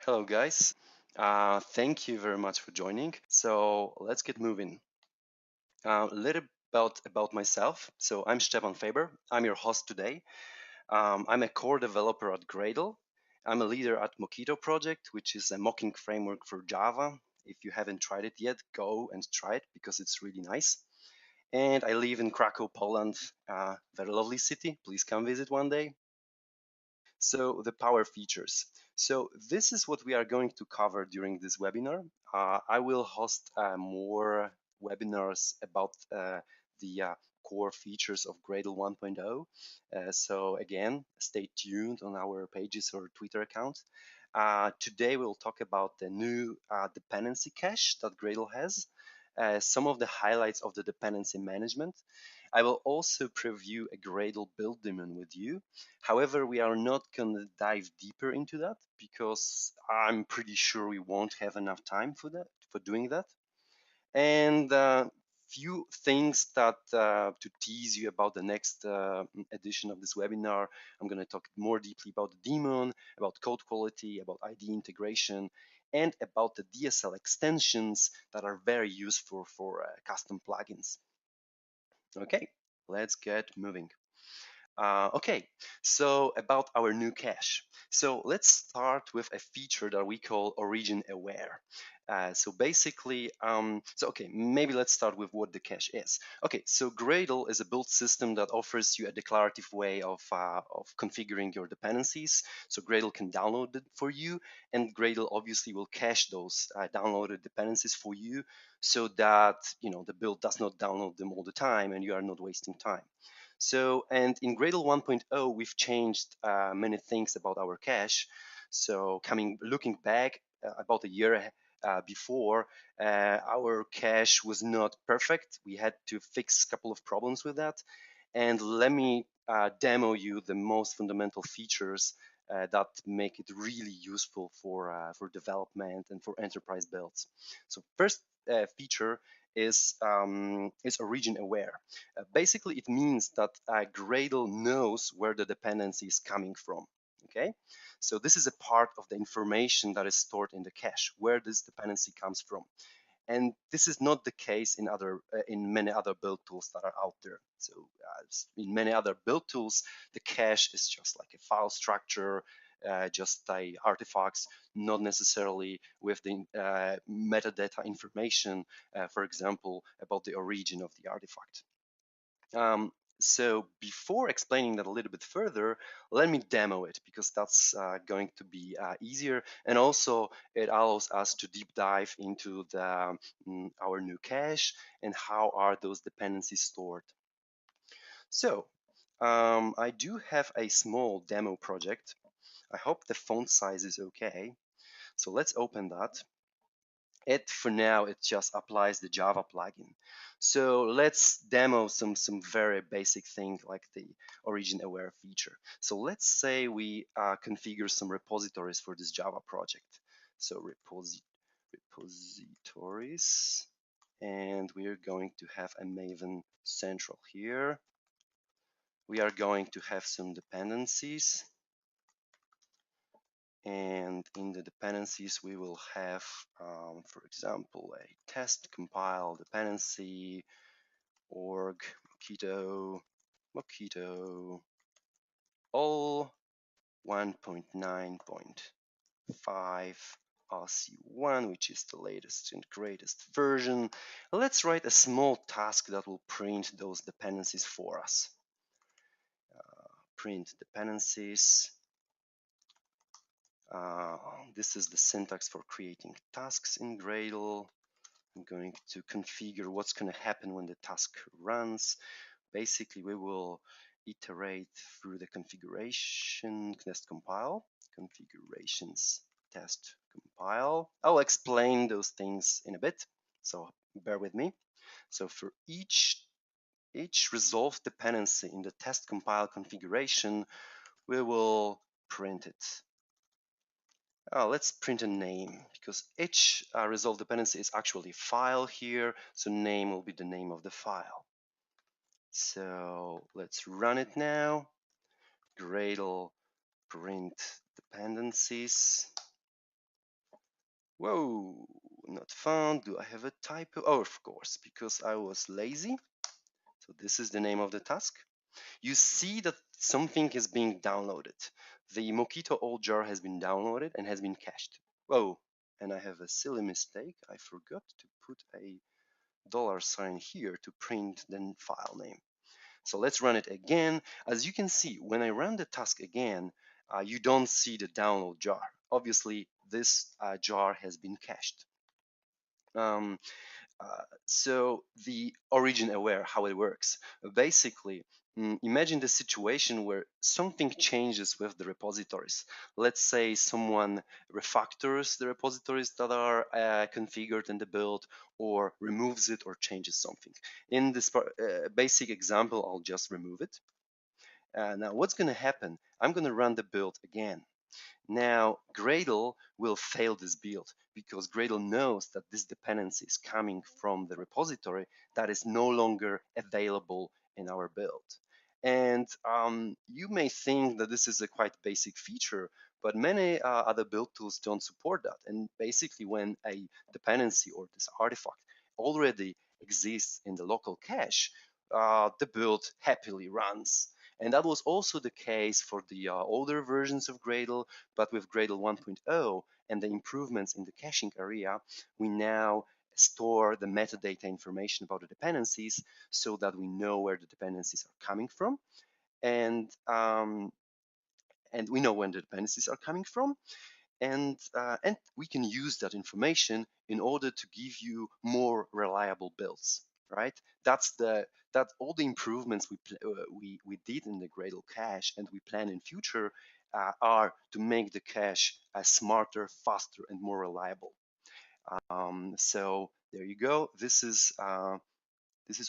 Hello guys, thank you very much for joining. So let's get moving. A little about myself. So I'm Stefan Faber. I'm your host today. I'm a core developer at Gradle. I'm a leader at Mockito project, which is a mocking framework for Java. If you haven't tried it yet, go and try it because it's really nice. And I live in Krakow, Poland, very lovely city. Please come visit one day. So the power features. So this is what we are going to cover during this webinar. I will host more webinars about the core features of Gradle 1.0. So again, stay tuned on our pages or Twitter account. Today we'll talk about the new dependency cache that Gradle has, some of the highlights of the dependency management. I will also preview a Gradle build daemon with you. However, we are not going to dive deeper into that because I'm pretty sure we won't have enough time for doing that. And few things that to tease you about the next edition of this webinar. I'm going to talk more deeply about the daemon, about code quality, about ID integration, and about the DSL extensions that are very useful for custom plugins. Okay, let's get moving. Okay, so about our new cache. So let's start with a feature that we call origin aware. So basically, okay, maybe let's start with what the cache is. Okay, so Gradle is a build system that offers you a declarative way of configuring your dependencies. So Gradle can download it for you, and Gradle obviously will cache those downloaded dependencies for you, so that the build does not download them all the time, and you are not wasting time. So, and in Gradle 1.0, we've changed many things about our cache. So, looking back about a year before, our cache was not perfect. We had to fix a couple of problems with that. And let me demo you the most fundamental features that make it really useful for development and for enterprise builds. So, first feature is origin aware. Basically, it means that Gradle knows where the dependency is coming from. Okay, so this is a part of the information that is stored in the cache, where this dependency comes from. And this is not the case in many other build tools that are out there. So in many other build tools, the cache is just like a file structure, just artifacts, not necessarily with the metadata information, for example, about the origin of the artifact. So before explaining that a little bit further, let me demo it because that's going to be easier. And also it allows us to deep dive into our new cache and how are those dependencies stored. So I do have a small demo project. I hope the font size is okay. So let's open that. For now, it just applies the Java plugin. So let's demo some very basic thing like the origin aware feature. So let's say we configure some repositories for this Java project. So repositories, and we're going to have a Maven Central here. We are going to have some dependencies. And in the dependencies, we will have, for example, a test compile dependency, org, Mockito, all 1.9.5 RC1, which is the latest and greatest version. Let's write a small task that will print those dependencies for us. Print dependencies. This is the syntax for creating tasks in Gradle. I'm going to configure what's going to happen when the task runs. Basically, we will iterate through the configuration test compile, configurations test compile. I'll explain those things in a bit, so bear with me. So for each resolved dependency in the test compile configuration, we will print it. Let's print a name because each resolved dependency is actually a file here. So name will be the name of the file. So let's run it now. Gradle print dependencies. Whoa, not found. Do I have a typo? Oh, of course, because I was lazy. So this is the name of the task. You see that something is being downloaded. The Mockito old jar has been downloaded and has been cached. Whoa, and I have a silly mistake. I forgot to put a $sign here to print the file name. So let's run it again. As you can see, when I run the task again, you don't see the download jar. Obviously, this jar has been cached. So the origin aware, how it works. Basically, imagine the situation where something changes with the repositories. Let's say someone refactors the repositories that are configured in the build, or removes it or changes something. In this basic example, I'll just remove it. Now what's going to happen? I'm going to run the build again. Now, Gradle will fail this build because Gradle knows that this dependency is coming from the repository that is no longer available in our build. And you may think that this is a quite basic feature, but many other build tools don't support that. And basically, when a dependency or this artifact already exists in the local cache, the build happily runs. And that was also the case for the older versions of Gradle, but with Gradle 1.0 and the improvements in the caching area, we now store the metadata information about the dependencies so that we know where the dependencies are coming from, and we know when the dependencies are coming from, and we can use that information in order to give you more reliable builds, right? That all the improvements we did in the Gradle cache and we plan in future are to make the cache smarter, faster, and more reliable. So there you go. This is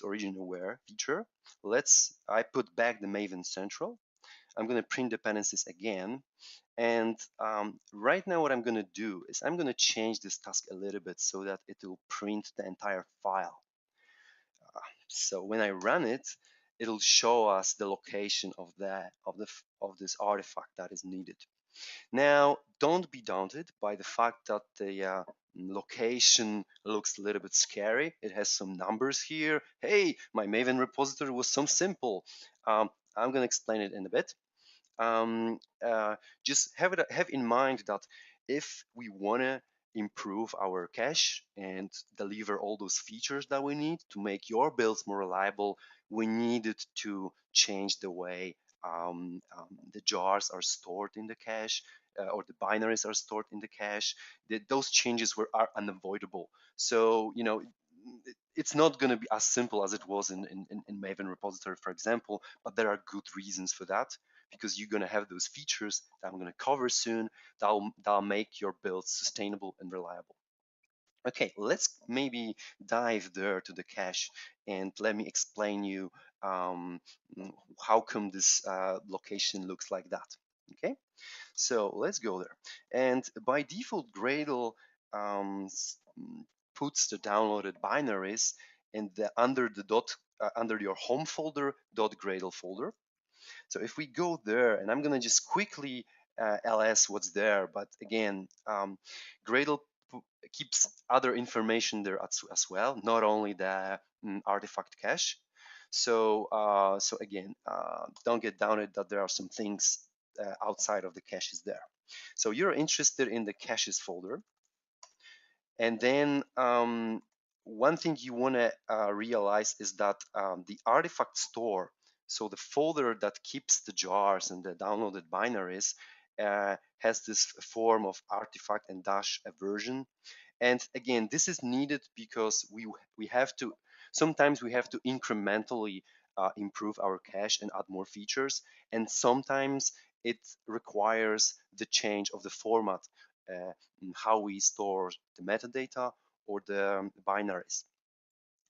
origin aware feature. I put back the Maven Central. I'm going to print dependencies again. And right now what I'm going to do is I'm going to change this task a little bit so that it will print the entire file. So when I run it, it'll show us the location of this artifact that is needed. Now, don't be daunted by the fact that the location looks a little bit scary. It has some numbers here. Hey, my Maven repository was some simple. I'm going to explain it in a bit. Um, uh, just have in mind that if we want to improve our cache and deliver all those features that we need to make your builds more reliable, we needed to change the way the jars are stored in the cache, or the binaries are stored in the cache. Those changes are unavoidable. So, it's not going to be as simple as it was in Maven repository, for example, but there are good reasons for that, because you're going to have those features that I'm going to cover soon that'll make your build sustainable and reliable. Okay, let's maybe dive there to the cache, and let me explain you how come this location looks like that. Okay, so let's go there. And by default, Gradle um, puts the downloaded binaries under your home folder .gradle folder. So if we go there, and I'm gonna just quickly ls what's there, but again, Gradle keeps other information there as well, not only the artifact cache. So again, don't get downed that there are some things outside of the caches there. So you're interested in the caches folder, and then one thing you want to realize is that the artifact store, so the folder that keeps the jars and the downloaded binaries, has this form of artifact and dash a version. And again, this is needed because we have to sometimes we have to incrementally improve our cache and add more features, and sometimes it requires the change of the format, how we store the metadata or the binaries.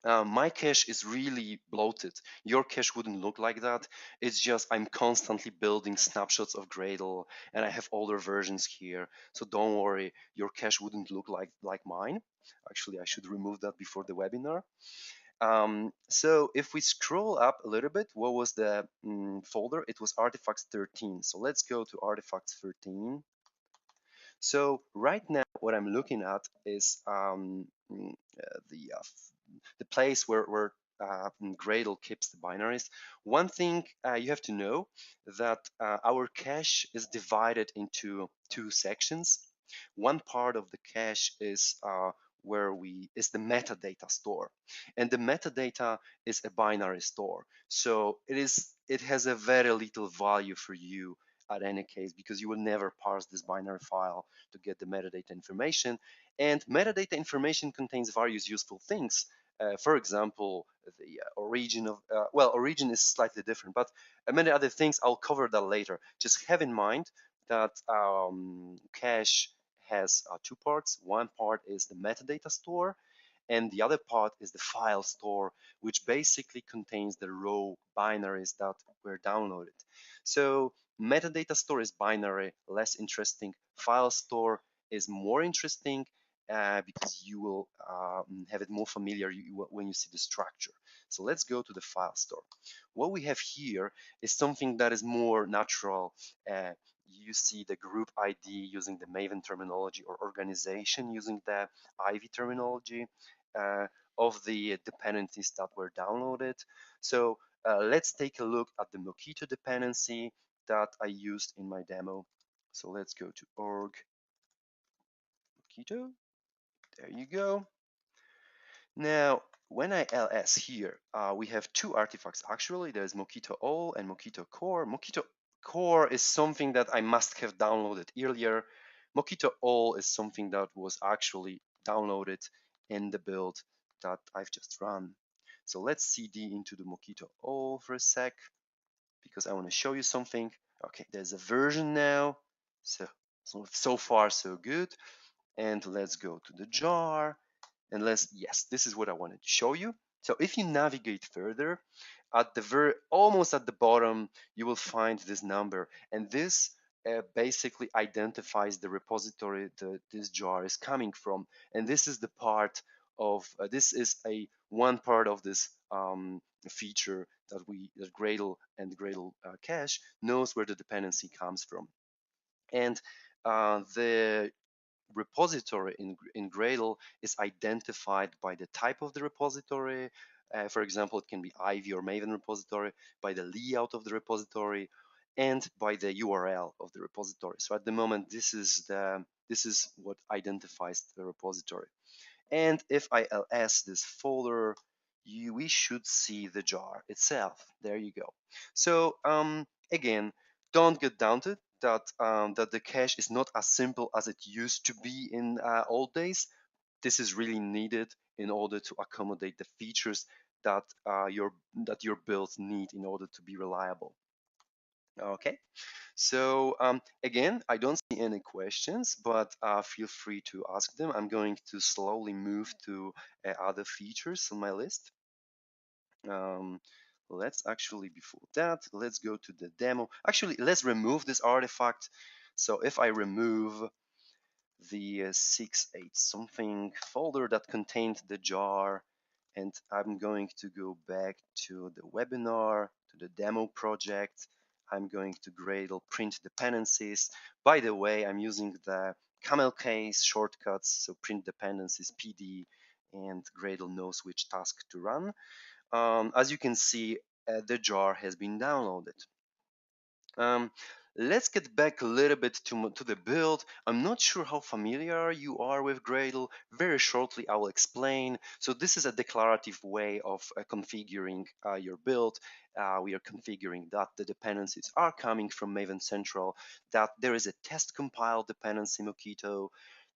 My cache is really bloated. Your cache wouldn't look like that. It's just I'm constantly building snapshots of Gradle, and I have older versions here. So don't worry, your cache wouldn't look like mine. Actually, I should remove that before the webinar. So if we scroll up a little bit, what was the folder? It was artifacts 13. So let's go to artifacts 13. So right what I'm looking at is the place where Gradle keeps the binaries. One thing you have to know that our cache is divided into two sections. One part of the cache is where we is the metadata store, and the metadata is a binary store. So it has a very little value for you at any case, because you will never parse this binary file to get the metadata information. And metadata information contains various useful things. For example, the origin of, well, origin is slightly different, but many other things, I'll cover that later. Just have in mind that cache has two parts. One part is the metadata store, and the other part is the file store, which basically contains the raw binaries that were downloaded. So metadata store is binary, less interesting. File store is more interesting because you will have it more familiar when you see the structure. So let's go to the file store. What we have here is something that is more natural. You see the group ID using the Maven terminology, or organization using the Ivy terminology uh, of the dependencies that were downloaded. So let's take a look at the Mockito dependency that I used in my demo. So let's go to org Mockito. There you go. Now, when I ls here, we have two artifacts. Actually, there's Mockito all and Mockito core. Mockito core is something that I must have downloaded earlier. Mockito all is something that was actually downloaded in the build that I've just run. So let's cd into the Mockito all for a sec, because I want to show you something. Okay, there's a version now. So far so good. And let's go to the jar. And yes, this is what I wanted to show you. So if you navigate further, at the almost at the bottom, you will find this number. And this basically identifies the repository that this jar is coming from. And this is the part of, this is one part of this feature that Gradle and the Gradle cache knows where the dependency comes from. And the repository in Gradle is identified by the type of the repository. For example, it can be Ivy or Maven repository, by the layout of the repository, and by the URL of the repository. So at the moment, this is what identifies the repository. And if I ls this folder, we should see the jar itself. There you go. So again, don't get daunted that the cache is not as simple as it used to be in old days. This is really needed in order to accommodate the features that your builds need in order to be reliable. Okay, so again, I don't see any questions, but feel free to ask them. I'm going to slowly move to other features on my list. Let's actually, before that, let's go to the demo. Actually, let's remove this artifact. So if I remove the 6.8 something folder that contained the jar, and I'm going to go back to the webinar, to the demo project. I'm going to Gradle print dependencies. By the way, I'm using the camel case shortcuts, so print dependencies PD, and Gradle knows which task to run. As you can see, the jar has been downloaded. Um, let's get back a little bit to the build. I'm not sure how familiar you are with Gradle. Very shortly, I will explain. So this is a declarative way of configuring your build. We are configuring that the dependencies are coming from Maven Central, that there is a test compile dependency Mockito.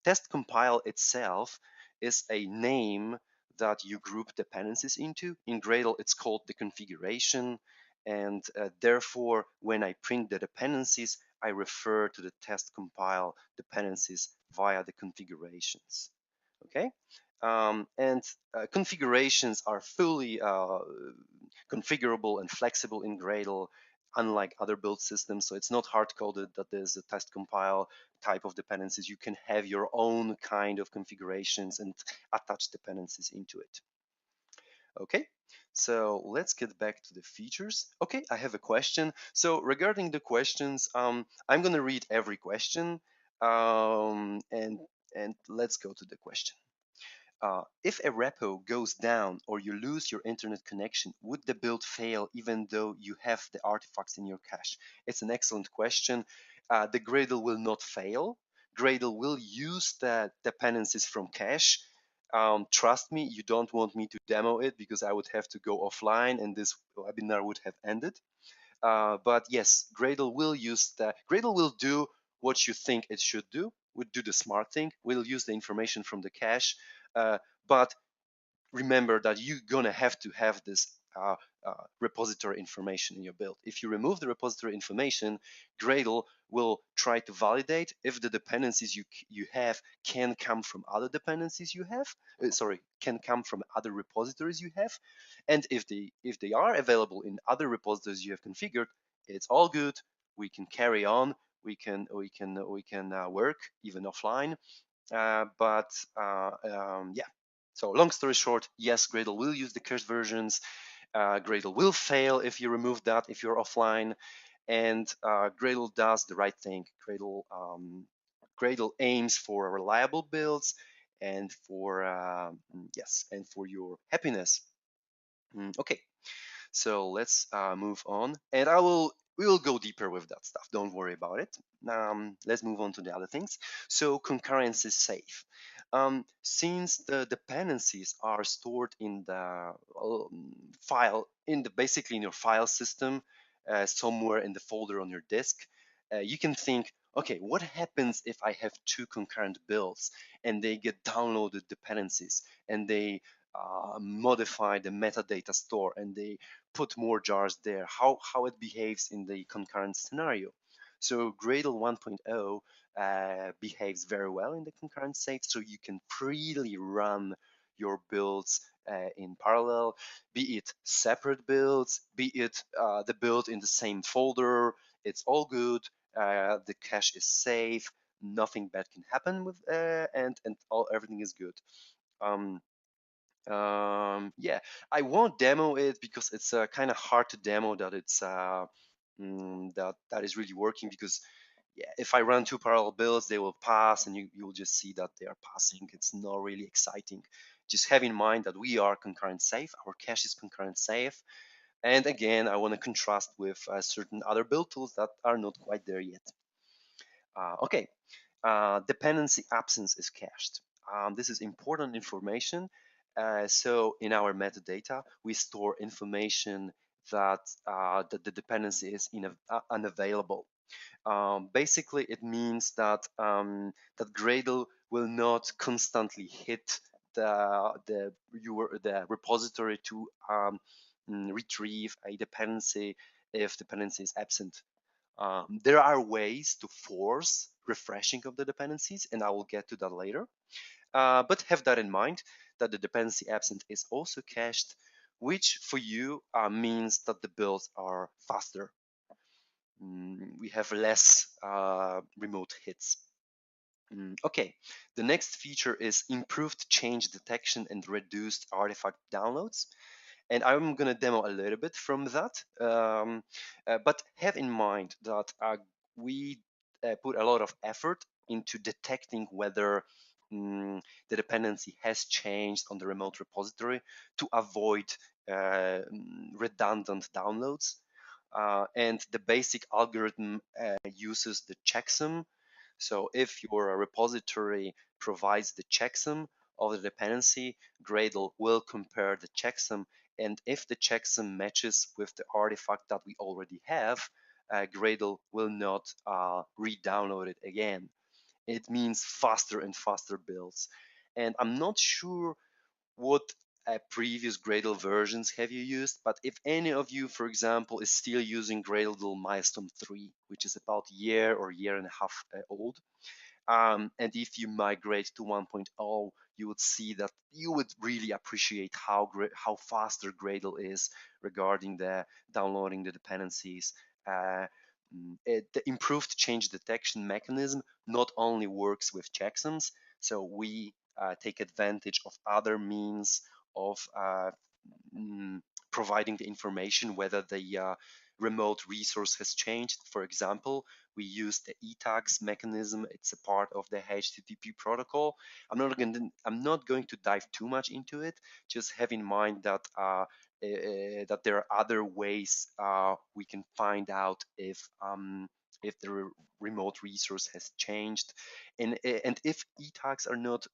Test compile itself is a name that you group dependencies into. In Gradle, it's called the configuration. And therefore, when I print the dependencies, I refer to the test compile dependencies via the configurations. Okay, and configurations are fully configurable and flexible in Gradle, unlike other build systems. So it's not hard-coded that there's a test compile type of dependencies. You can have your own kind of configurations and attach dependencies into it. Okay, so let's get back to the features. Okay, I have a question. So regarding the questions, I'm gonna read every question, and And let's go to the question. If a repo goes down or you lose your internet connection, would the build fail even though you have the artifacts in your cache? It's an excellent question. The Gradle will not fail. Gradle will use the dependencies from cache. Trust me, you don't want me to demo it because I would have to go offline and this webinar would have ended. But yes, Gradle will do what you think it should do. Would do the smart thing. Will use the information from the cache, but remember that you're gonna have to have this repository information in your build. If you remove the repository information, Gradle will try to validate if the dependencies you have can come from other dependencies you have. Can come from other repositories you have, and if they are available in other repositories you have configured, it's all good. We can carry on. We can work even offline. Yeah. So long story short, yes, Gradle will use the cached versions. Gradle will fail if you remove that if you're offline, and Gradle does the right thing. Gradle aims for reliable builds and for your happiness. Okay, so let's move on, and we will go deeper with that stuff. Don't worry about it. Let's move on to the other things. So concurrency is safe. Since the dependencies are stored in the file, basically in your file system, somewhere in the folder on your disk, you can think, okay, what happens if I have two concurrent builds and they get downloaded dependencies and they modify the metadata store and they put more jars there, how it behaves in the concurrent scenario. So Gradle 1.0 behaves very well in the concurrent state, so you can freely run your builds in parallel, be it separate builds, be it the build in the same folder. It's all good. The cache is safe. Nothing bad can happen with and everything is good. Yeah, I won't demo it because it's kind of hard to demo that that is really working, because yeah, if I run two parallel builds, they will pass and you'll just see that they are passing. It's not really exciting. Just have in mind that we are concurrent safe. Our cache is concurrent safe. And again, I want to contrast with certain other build tools that are not quite there yet. Okay, dependency absence is cached. This is important information. So in our metadata, we store information that the dependency is unavailable. Basically, it means that Gradle will not constantly hit the repository to retrieve a dependency if dependency is absent. There are ways to force refreshing of the dependencies, and I will get to that later. But have that in mind, that the dependency absent is also cached, which for you means that the builds are faster. We have less remote hits. Okay, the next feature is improved change detection and reduced artifact downloads. And I'm going to demo a little bit from that. But have in mind that we put a lot of effort into detecting whether the dependency has changed on the remote repository to avoid redundant downloads. And the basic algorithm uses the checksum. So if your repository provides the checksum of the dependency, Gradle will compare the checksum, and if the checksum matches with the artifact that we already have, Gradle will not re-download it again. It means faster and faster builds. And I'm not sure what previous Gradle versions have you used, but if any of you, for example, is still using Gradle Milestone 3, which is about a year or year and a half old, and if you migrate to 1.0, you would see that you would really appreciate how faster Gradle is regarding the downloading the dependencies. The improved change detection mechanism not only works with checksums, so we take advantage of other means of providing the information whether remote resource has changed. For example, we use the e-tags mechanism. It's a part of the HTTP protocol. I'm not going to dive too much into it. Just have in mind that that there are other ways we can find out if the remote resource has changed, and if e-tags are not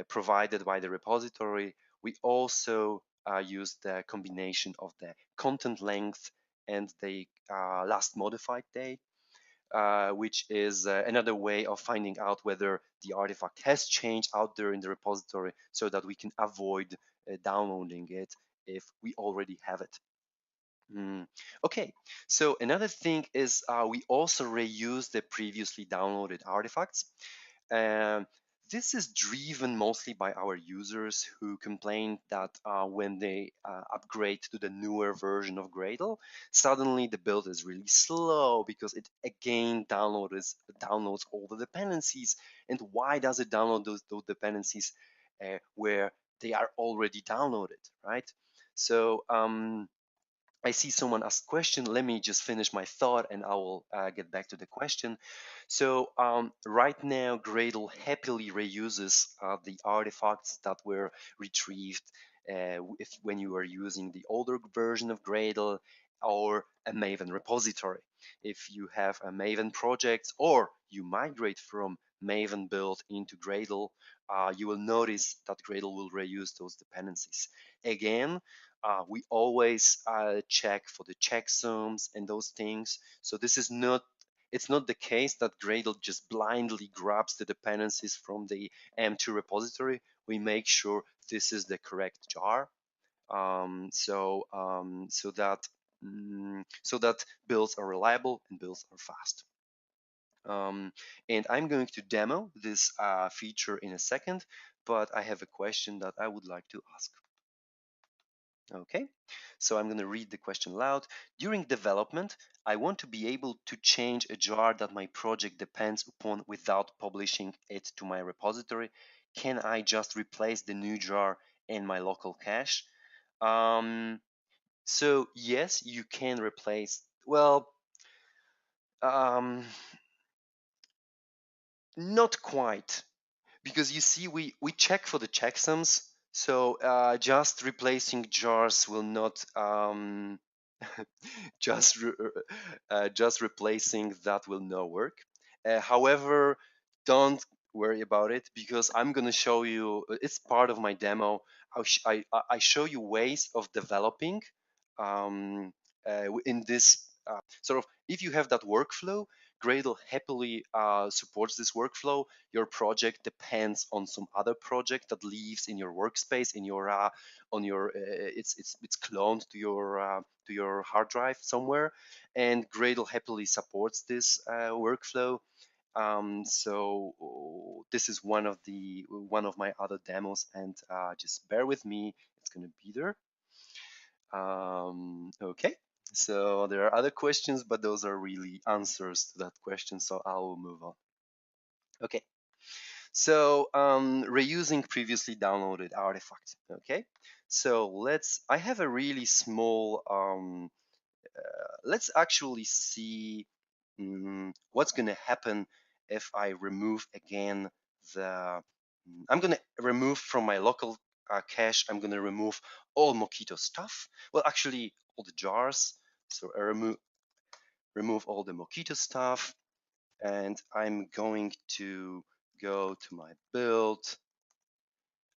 provided by the repository, we also use the combination of the content length and the last modified date, which is another way of finding out whether the artifact has changed out there in the repository so that we can avoid downloading it if we already have it. Okay, so another thing is we also reuse the previously downloaded artifacts. Um, this is driven mostly by our users who complain that when they upgrade to the newer version of Gradle, suddenly the build is really slow because it again downloads all the dependencies. And why does it download those dependencies where they are already downloaded, right? So I see someone ask question. Let me just finish my thought and I will get back to the question. So right now, Gradle happily reuses the artifacts that were retrieved when you are using the older version of Gradle or a Maven repository. If you have a Maven project or you migrate from Maven build into Gradle, you will notice that Gradle will reuse those dependencies. Again, we always check for the checksums and those things. So this is not, it's not the case that Gradle just blindly grabs the dependencies from the M2 repository. We make sure this is the correct jar. So that builds are reliable and builds are fast. And I'm going to demo this feature in a second, but I have a question that I would like to ask. Okay, so I'm going to read the question aloud. During development, I want to be able to change a jar that my project depends upon without publishing it to my repository. Can I just replace the new jar in my local cache? So yes, you can replace, well, not quite. Because you see, we check for the checksums, so just replacing jars will not just just replacing that will not work. However, don't worry about it because I'm gonna show you. It's part of my demo. I show you ways of developing in this sort of. If you have that workflow, Gradle happily supports this workflow. Your project depends on some other project that lives in your workspace, in your on your it's cloned to your hard drive somewhere, and Gradle happily supports this workflow. So this is one of my other demos, and just bear with me. It's gonna be there. Okay. So there are other questions, but those are really answers to that question. So I will move on. Okay. So reusing previously downloaded artifacts. Okay. So I have a really small, let's actually see what's going to happen if I remove again I'm going to remove from my local cache, I'm going to remove all Mockito stuff. Well, actually, all the jars. So I remove all the Mockito stuff, and I'm going to go to my build.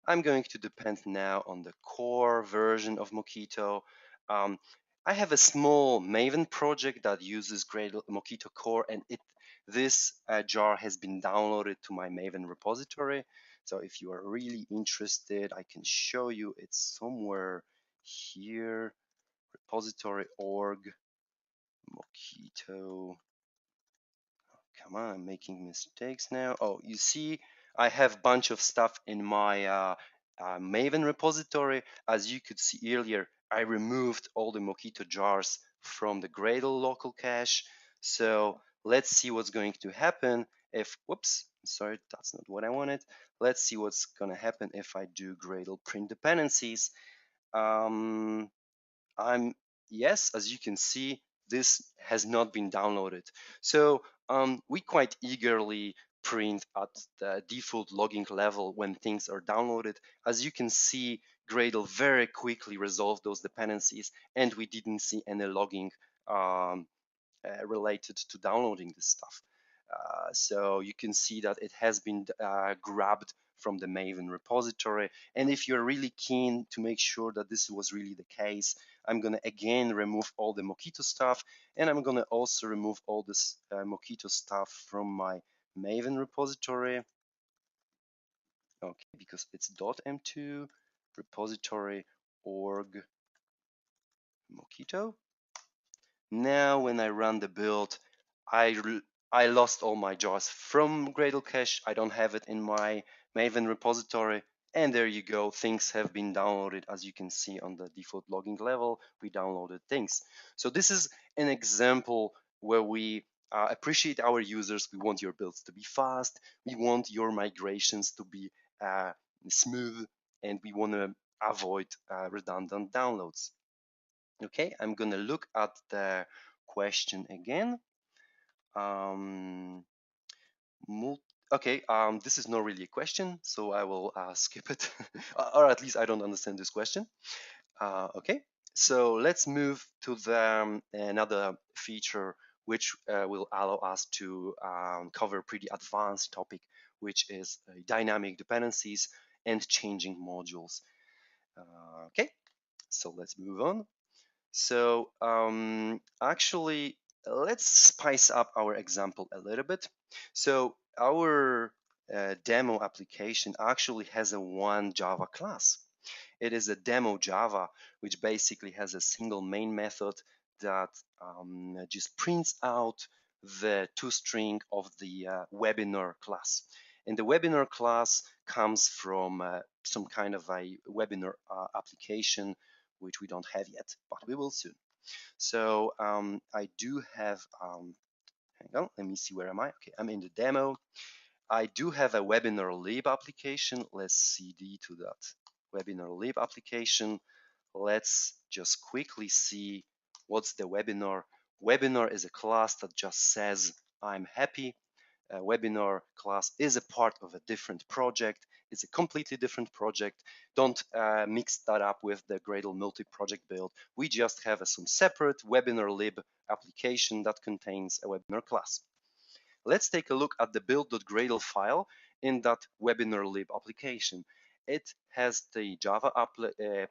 I'm going to depend now on the core version of Mockito. Um, I have a small Maven project that uses Gradle Mockito core, and this jar has been downloaded to my Maven repository. So if you are really interested, I can show you. It's somewhere here, repository org Mockito. Come on, I'm making mistakes now. Oh, you see, I have a bunch of stuff in my Maven repository. As you could see earlier, I removed all the Mockito jars from the Gradle local cache. So let's see what's going to happen if, whoops, sorry, that's not what I wanted. Let's see what's going to happen if I do Gradle print dependencies. I'm yes, as you can see, this has not been downloaded. So we quite eagerly print at the default logging level when things are downloaded. As you can see, Gradle very quickly resolved those dependencies, and we didn't see any logging um, related to downloading this stuff. So you can see that it has been grabbed from the Maven repository. And if you're really keen to make sure that this was really the case, I'm going to again remove all the Mockito stuff, and I'm going to also remove all this Mockito stuff from my Maven repository. Okay, because it's .m2 repository org Mockito. Now, when I run the build, I, I lost all my jars from Gradle cache. I don't have it in my Maven repository. And there you go. Things have been downloaded. As you can see on the default logging level, we downloaded things. So this is an example where we appreciate our users. We want your builds to be fast. We want your migrations to be smooth. And we want to avoid redundant downloads. Okay, I'm gonna look at the question again. Um, okay, this is not really a question, so I will skip it, or at least I don't understand this question. Okay, so let's move to the another feature which will allow us to cover a pretty advanced topic, which is dynamic dependencies and changing modules. Okay, so let's move on. So actually, let's spice up our example a little bit. So our demo application actually has a one Java class. It is a demo Java, which basically has a single main method that just prints out the toString of the webinar class. And the webinar class comes from some kind of a webinar application, which we don't have yet, but we will soon. So I do have, hang on, let me see, where am I? Okay, I'm in the demo. I do have a webinar lib application. Let's cd to that webinar lib application. Let's just quickly see what's the webinar. Webinar is a class that just says I'm happy. A webinar class is a part of a different project. It's a completely different project. Don't mix that up with the Gradle multi-project build. We just have some separate webinar lib application that contains a webinar class. Let's take a look at the build.gradle file in that webinar lib application. It has the Java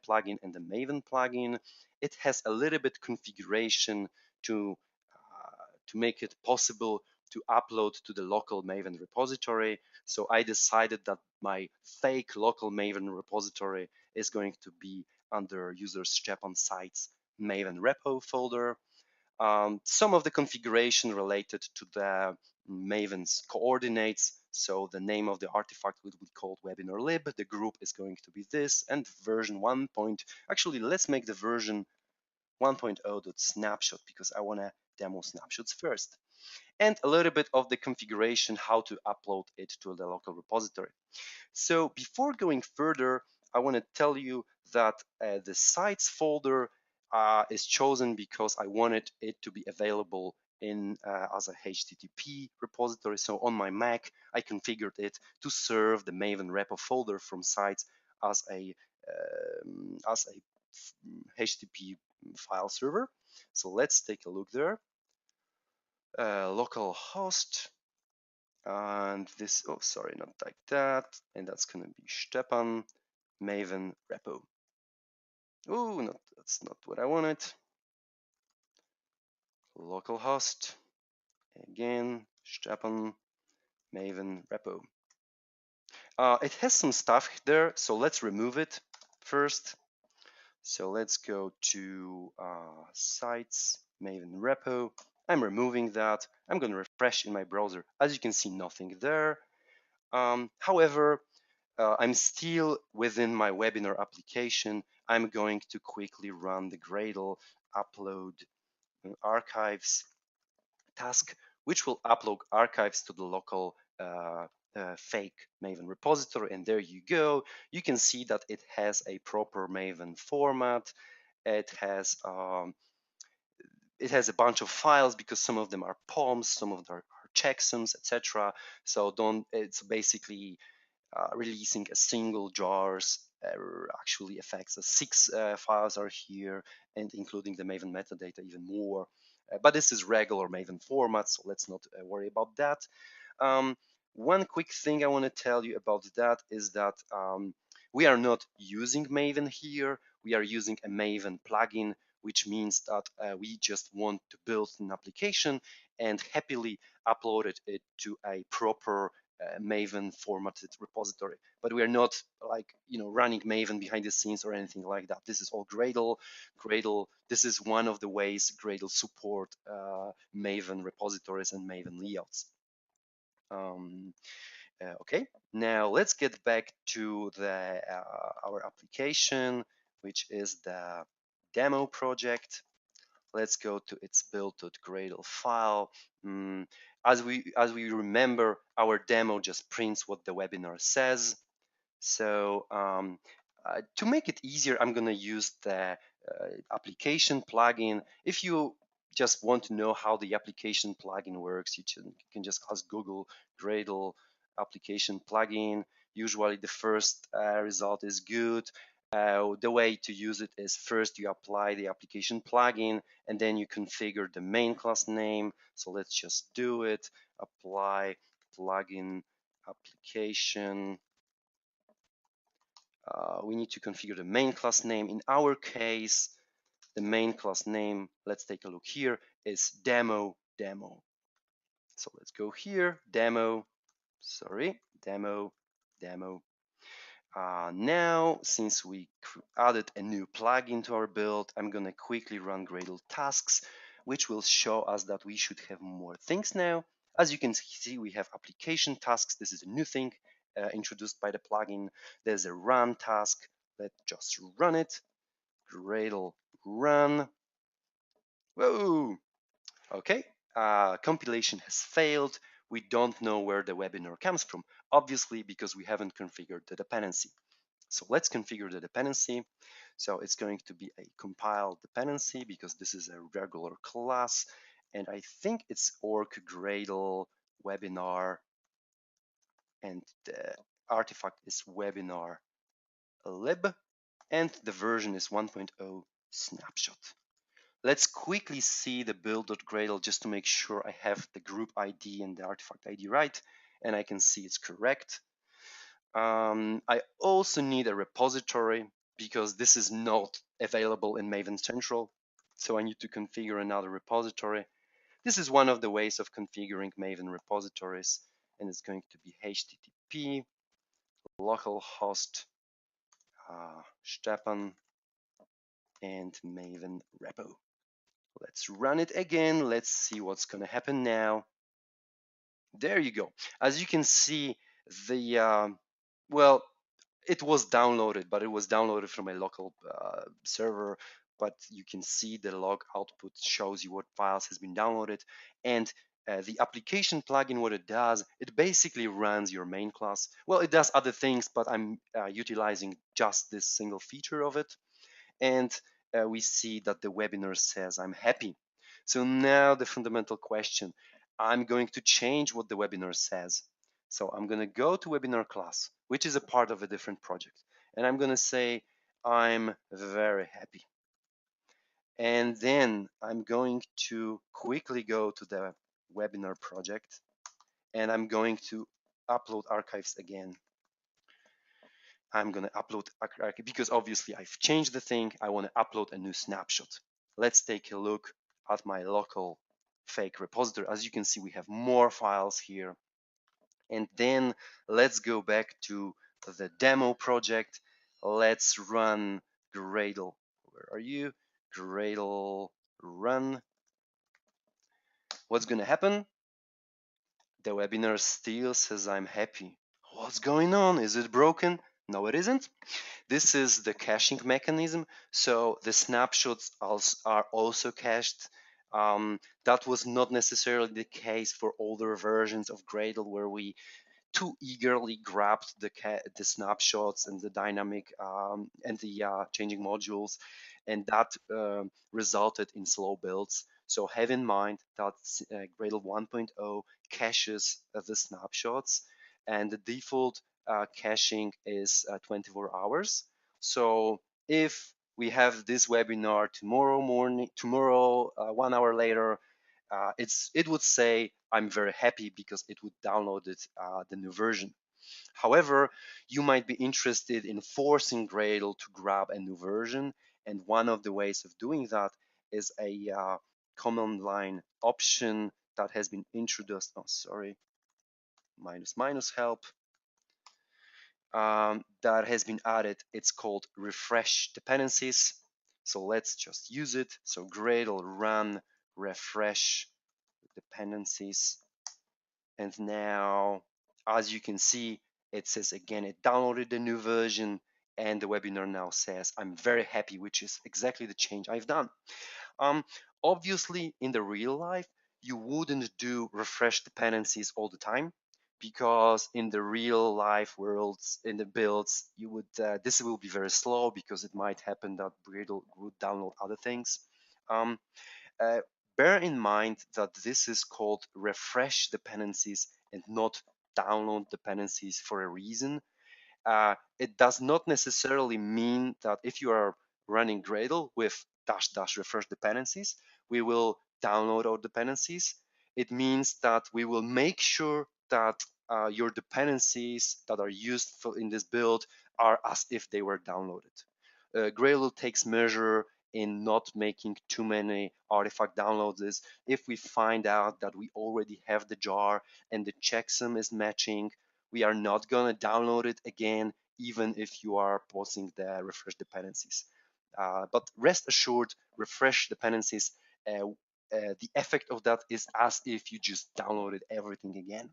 plugin and the Maven plugin. It has a little bit configuration to make it possible to upload to the local Maven repository. So I decided that my fake local Maven repository is going to be under user Stepan sites Maven repo folder. Some of the configuration related to the Maven's coordinates. So the name of the artifact will be called webinar lib. The group is going to be this, and version 1. Actually, let's make the version 1.0.snapshot because I want to demo snapshots first. And a little bit of the configuration, how to upload it to the local repository. So before going further, I want to tell you that the sites folder is chosen because I wanted it to be available in as a HTTP repository. So on my Mac, I configured it to serve the Maven repo folder from sites as a HTTP file server. So let's take a look there. Local host, and this, oh, sorry, not like that. And that's going to be Stepan Maven repo. Oh, no, that's not what I wanted. Localhost, again, Stepan Maven repo. It has some stuff there, so let's remove it first. So let's go to sites, Maven repo. I'm removing that. I'm going to refresh in my browser. As you can see, nothing there. However, I'm still within my webinar application. I'm going to quickly run the Gradle upload archives task, which will upload archives to the local fake Maven repository. And there you go. You can see that it has a proper Maven format. It has it has a bunch of files because some of them are poems, some of them are checksums, etc. So don't, it's basically releasing a single jars actually affects us. 6 files are here, and including the Maven metadata even more. But this is regular Maven format, so let's not worry about that. Um, one quick thing I want to tell you about that is that we are not using Maven here. We are using a Maven plugin, which means that we just want to build an application and happily upload it to a proper Maven formatted repository. But we are not like running Maven behind the scenes or anything like that. This is all Gradle. Gradle. This is one of the ways Gradle support Maven repositories and Maven layouts. Okay, now let's get back to our application, which is the demo project. Let's go to its build.gradle file. As we remember, our demo just prints what the webinar says. So to make it easier, I'm going to use the application plugin. If you just want to know how the application plugin works, you can just ask Google Gradle application plugin. Usually the first result is good. The way to use it is first you apply the application plugin and then you configure the main class name. So let's just do it. Apply plugin application. We need to configure the main class name. In our case, the main class name, let's take a look here, is demo. So let's go here, demo. Now, since we added a new plugin to our build, I'm going to quickly run Gradle tasks, which will show us that we should have more things now. As you can see, we have application tasks. This is a new thing introduced by the plugin. There's a run task. Let's just run it. Gradle run. Whoa! Okay, compilation has failed. We don't know where the webinar comes from, obviously because we haven't configured the dependency. So let's configure the dependency. So it's going to be a compile dependency because this is a regular class. And I think it's org Gradle webinar, and the artifact is webinar lib, and the version is 1.0 snapshot. Let's quickly see the build.gradle just to make sure I have the group ID and the artifact ID right, and I can see it's correct. I also need a repository because this is not available in Maven Central, so I need to configure another repository. This is one of the ways of configuring Maven repositories, and it's going to be HTTP localhost Stepan and Maven repo. Let's run it again. Let's see what's going to happen now. There you go. As you can see, well, it was downloaded, but it was downloaded from a local server. But you can see the log output shows you what files has been downloaded. And the application plugin, what it does, it basically runs your main class. Well, it does other things, but I'm utilizing just this single feature of it. And we see that the webinar says I'm happy. So now the fundamental question, I'm going to change what the webinar says. So I'm going to go to webinar class, which is a part of a different project. And I'm going to say, I'm very happy. And then I'm going to quickly go to the webinar project and I'm going to upload archives again. I'm going to upload because obviously I've changed the thing. I want to upload a new snapshot. Let's take a look at my local fake repository. As you can see, we have more files here. And then let's go back to the demo project. Let's run Gradle. Where are you? Gradle run. What's going to happen? The webinar still says I'm happy. What's going on? Is it broken? No, it isn't. This is the caching mechanism. So the snapshots are also cached. That was not necessarily the case for older versions of Gradle where we too eagerly grabbed the snapshots and the dynamic and the changing modules, and that resulted in slow builds. So have in mind that Gradle 1.0 caches the snapshots, and the default caching is 24 hours. So if we have this webinar tomorrow morning, tomorrow 1 hour later, it would say I'm very happy because it would download the new version. However, you might be interested in forcing Gradle to grab a new version, and one of the ways of doing that is a command line option that has been introduced. Oh, sorry, minus minus help. That has been added. It's called refresh dependencies. So let's just use it. So Gradle run refresh dependencies. And now, as you can see, it says again, it downloaded the new version, and the webinar now says, I'm very happy, which is exactly the change I've done. Obviously, in the real life, you wouldn't do refresh dependencies all the time, because in the real life worlds, in the builds, you would this will be very slow because it might happen that Gradle would download other things. Um, uh, Bear in mind that this is called refresh dependencies and not download dependencies for a reason. It does not necessarily mean that if you are running Gradle with dash dash refresh dependencies, we will download our dependencies. It means that we will make sure that your dependencies that are used in this build are as if they were downloaded. Gradle takes measure in not making too many artifact downloads. If we find out that we already have the jar and the checksum is matching, we are not going to download it again, even if you are posting the refresh dependencies. But rest assured, refresh dependencies, the effect of that is as if you just downloaded everything again.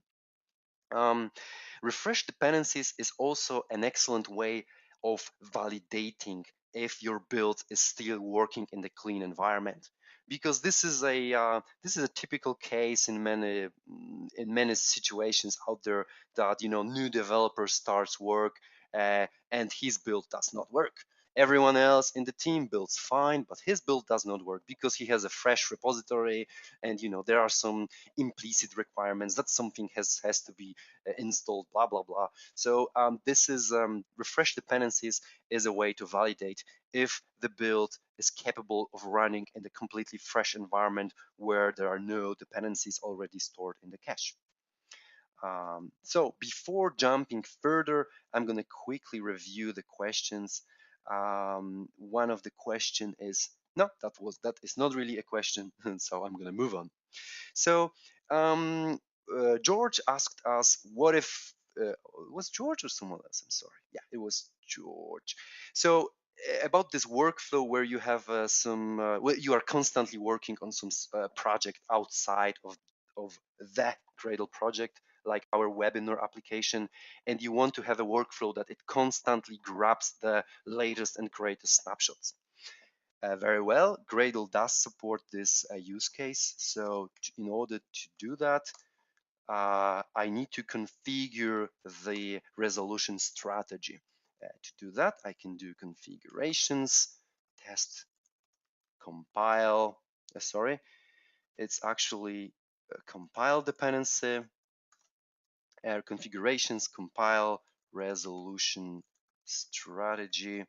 Refresh dependencies is also an excellent way of validating if your build is still working in the clean environment, because this is a typical case in many situations out there, that new developer starts work and his build does not work. Everyone else in the team builds fine, but his build does not work because he has a fresh repository, and there are some implicit requirements that something has to be installed, blah blah blah. So this is refresh dependencies is a way to validate if the build is capable of running in a completely fresh environment where there are no dependencies already stored in the cache. So before jumping further, I'm going to quickly review the questions. One of the question is, no, that is not really a question, so I'm going to move on. So George asked us, what if, was George or someone else? I'm sorry. Yeah, it was George. So about this workflow where you have well, you are constantly working on some project outside of that Gradle project, like our webinar application, and you want to have a workflow that it constantly grabs the latest and greatest snapshots. Very well, Gradle does support this use case. So in order to do that, I need to configure the resolution strategy. To do that, I can do configurations, test, compile. Sorry, it's actually a compile dependency, configurations, compile, resolution strategy,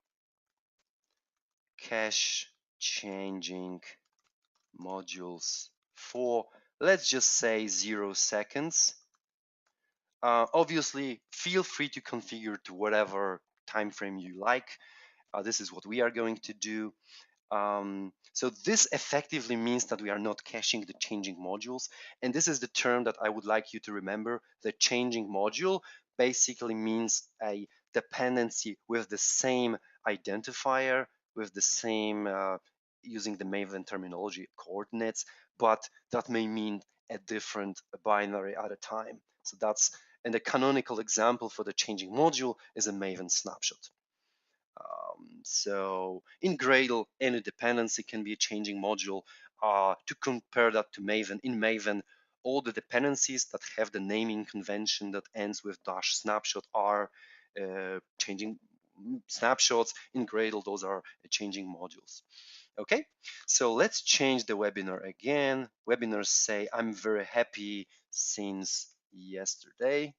cache changing modules for, let's just say, 0 seconds. Obviously, feel free to configure to whatever time frame you like. This is what we are going to do. So this effectively means that we are not caching the changing modules. And this is the term that I would like you to remember. The changing module basically means a dependency with the same identifier, with the same, using the Maven terminology, coordinates, but that may mean a different binary at a time. So that's, and the canonical example for the changing module is a Maven snapshot. So in Gradle, any dependency can be a changing module. To compare that to Maven, in Maven, all the dependencies that have the naming convention that ends with dash snapshot are changing snapshots. In Gradle, those are changing modules. Okay, so let's change the webinar again. Webinars say I'm very happy since yesterday.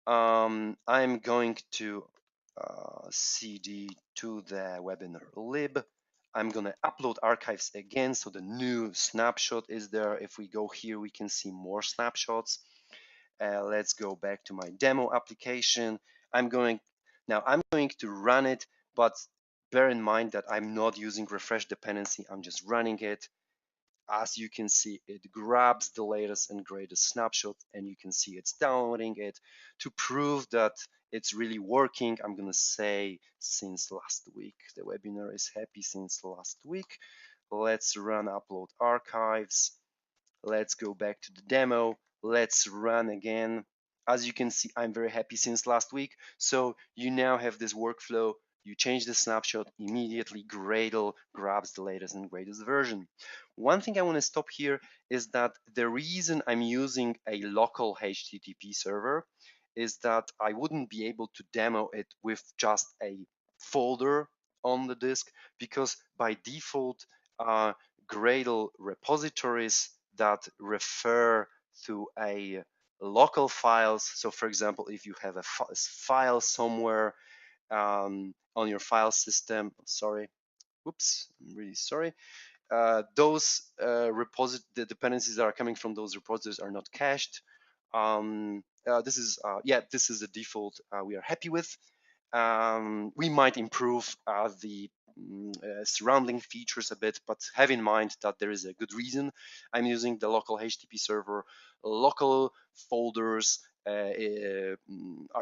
I'm going to cd to the webinar lib. I'm going to upload archives again, so the new snapshot is there. If we go here, we can see more snapshots. Let's go back to my demo application. I'm going to run it, but bear in mind that I'm not using refresh dependency. I'm just running it. As you can see, it grabs the latest and greatest snapshot, and you can see it's downloading it. To prove that it's really working, I'm gonna say since last week. The webinar is happy since last week. Let's run upload archives. Let's go back to the demo. Let's run again. As you can see, I'm very happy since last week. So you now have this workflow. You change the snapshot, immediately Gradle grabs the latest and greatest version. One thing I want to stop here is that the reason I'm using a local HTTP server is that I wouldn't be able to demo it with just a folder on the disk, because by default, Gradle repositories that refer to a local files. So for example, if you have a file somewhere on your file system, sorry, whoops, I'm really sorry. The dependencies that are coming from those repositories are not cached. This is the default we are happy with. We might improve the surrounding features a bit, but have in mind that there is a good reason I'm using the local HTTP server. Local folders are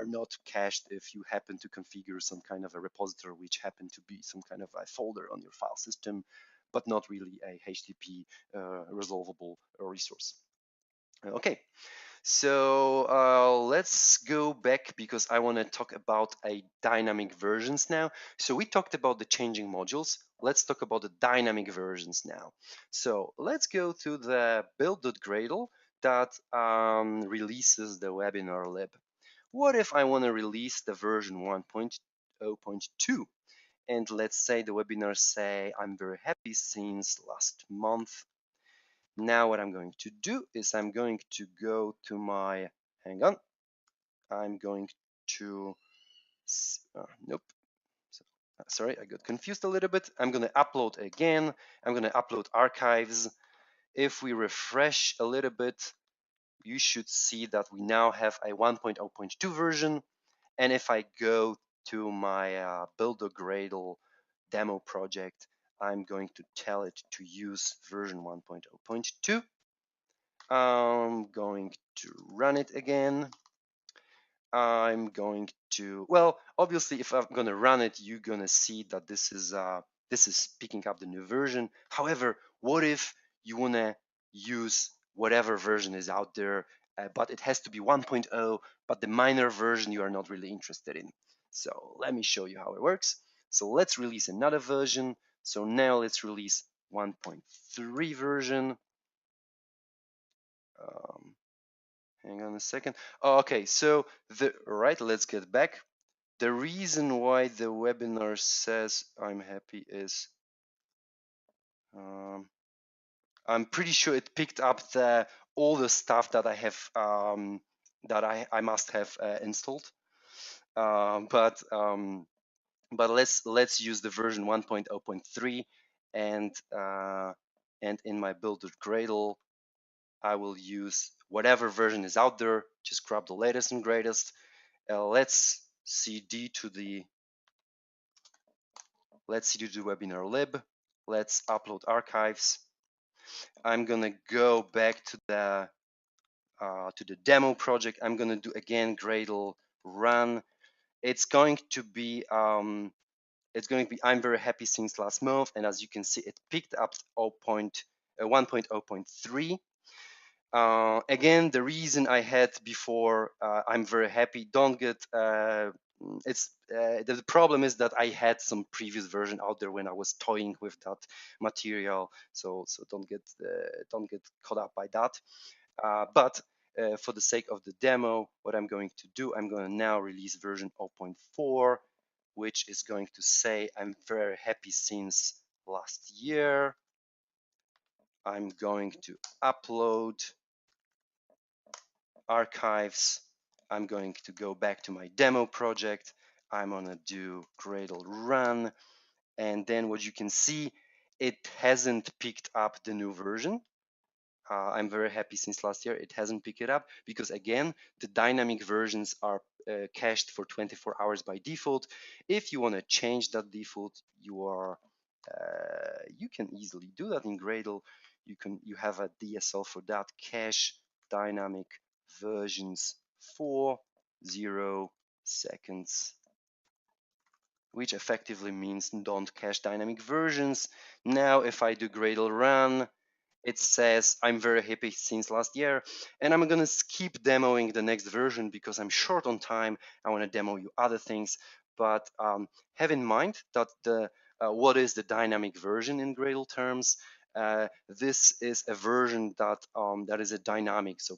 not cached if you happen to configure some kind of a repository which happen to be some kind of a folder on your file system, but not really a HTTP resolvable resource. Okay, so let's go back, because I want to talk about a dynamic versions now. So we talked about the changing modules. Let's talk about the dynamic versions now. So let's go to the build.gradle that releases the webinar lib. What if I want to release the version 1.0.2? And let's say the webinar say I'm very happy since last month. Now what I'm going to do is I'm going to go to my, hang on, I'm going to, nope, sorry, I got confused a little bit. I'm going to upload again. I'm going to upload archives. If we refresh a little bit, you should see that we now have a 1.0.2 version. And if I go to my build.gradle demo project, I'm going to tell it to use version 1.0.2. I'm going to run it again. I'm going to, well, obviously, if I'm going to run it, you're going to see that this is picking up the new version. However, what if you want to use whatever version is out there, but it has to be 1.0, but the minor version you are not really interested in? So let me show you how it works. So let's release another version. So now let's release 1.3 version. Hang on a second. Okay, so let's get back. The reason why the webinar says I'm happy is I'm pretty sure it picked up all the stuff that I have that I must have installed. But let's use the version 1.0.3, and in my build.gradle I will use whatever version is out there. Just grab the latest and greatest. Let's cd to the webinar lib. Let's upload archives. I'm gonna go back to the demo project. I'm gonna do again Gradle run. It's going to be I'm very happy since last month, and as you can see, it picked up 1.0.3. Again, the reason I had before I'm very happy, don't get the problem is that I had some previous version out there when I was toying with that material, so don't get caught up by that. But for the sake of the demo, what I'm going to do, I'm going to now release version 0.4, which is going to say I'm very happy since last year. I'm going to upload archives. I'm going to go back to my demo project. I'm gonna do Gradle run, and then what you can see, it hasn't picked up the new version. I'm very happy since last year it hasn't picked it up because again the dynamic versions are cached for 24 hours by default. If you want to change that default, you can easily do that in Gradle. You have a DSL for that, cache dynamic versions for 0 seconds, which effectively means don't cache dynamic versions. Now if I do Gradle run, it says I'm very happy since last year, and I'm gonna skip demoing the next version because I'm short on time. I want to demo you other things, but have in mind that what is the dynamic version in Gradle terms. This is a version that is a dynamic. So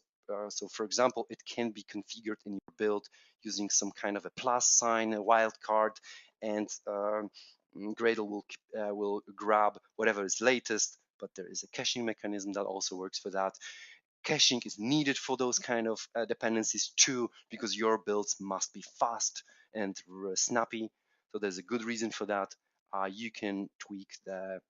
for example, it can be configured in your build using some kind of a plus sign, a wildcard, and Gradle will grab whatever is latest, but there is a caching mechanism that also works for that. Caching is needed for those kind of dependencies too, because your builds must be fast and snappy. So there's a good reason for that. You can tweak the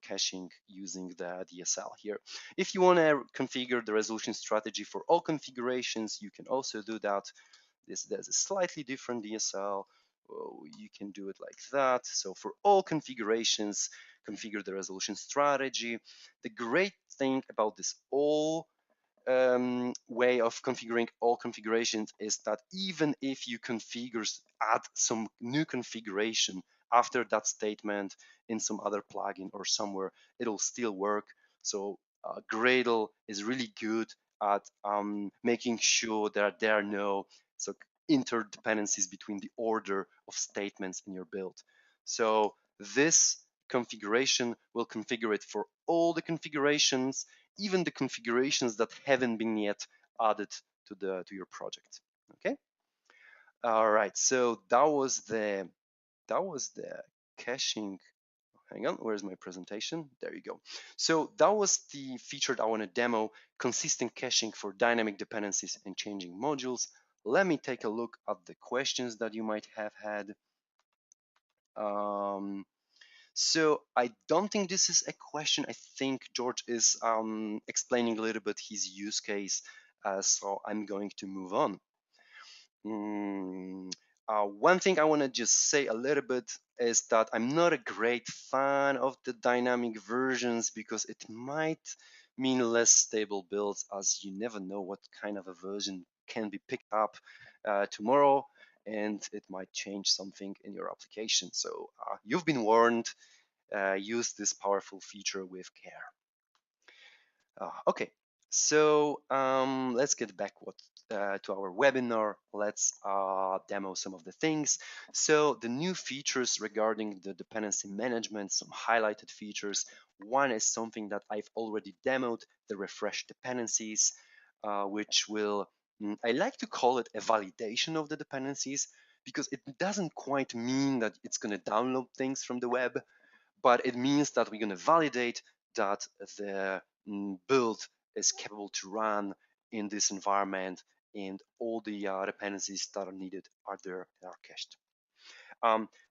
caching using the DSL here. If you want to configure the resolution strategy for all configurations, you can also do that. There's a slightly different DSL. You can do it like that. So for all configurations, configure the resolution strategy. The great thing about this all way of configuring all configurations is that even if you add some new configuration after that statement in some other plugin or somewhere, it'll still work. So Gradle is really good at making sure that there are no interdependencies between the order of statements in your build. So this configuration will configure it for all the configurations, even the configurations that haven't been yet added to your project. Okay. All right. So that was the caching. Hang on, where's my presentation? There you go. So that was the feature that I want to demo, consistent caching for dynamic dependencies and changing modules. Let me take a look at the questions that you might have had. So I don't think this is a question. I think George is explaining a little bit his use case. So I'm going to move on. One thing I want to just say a little bit is that I'm not a great fan of the dynamic versions because it might mean less stable builds, as you never know what kind of a version can be picked up tomorrow, and it might change something in your application. So you've been warned. Use this powerful feature with care. Okay, so let's get back to our webinar. Let's demo some of the things. So the new features regarding the dependency management, some highlighted features. One is something that I've already demoed, the refresh dependencies, which will, I like to call it a validation of the dependencies, because it doesn't quite mean that it's going to download things from the web, but it means that we're going to validate that the build is capable to run in this environment, and all the dependencies that are needed are there, that are cached.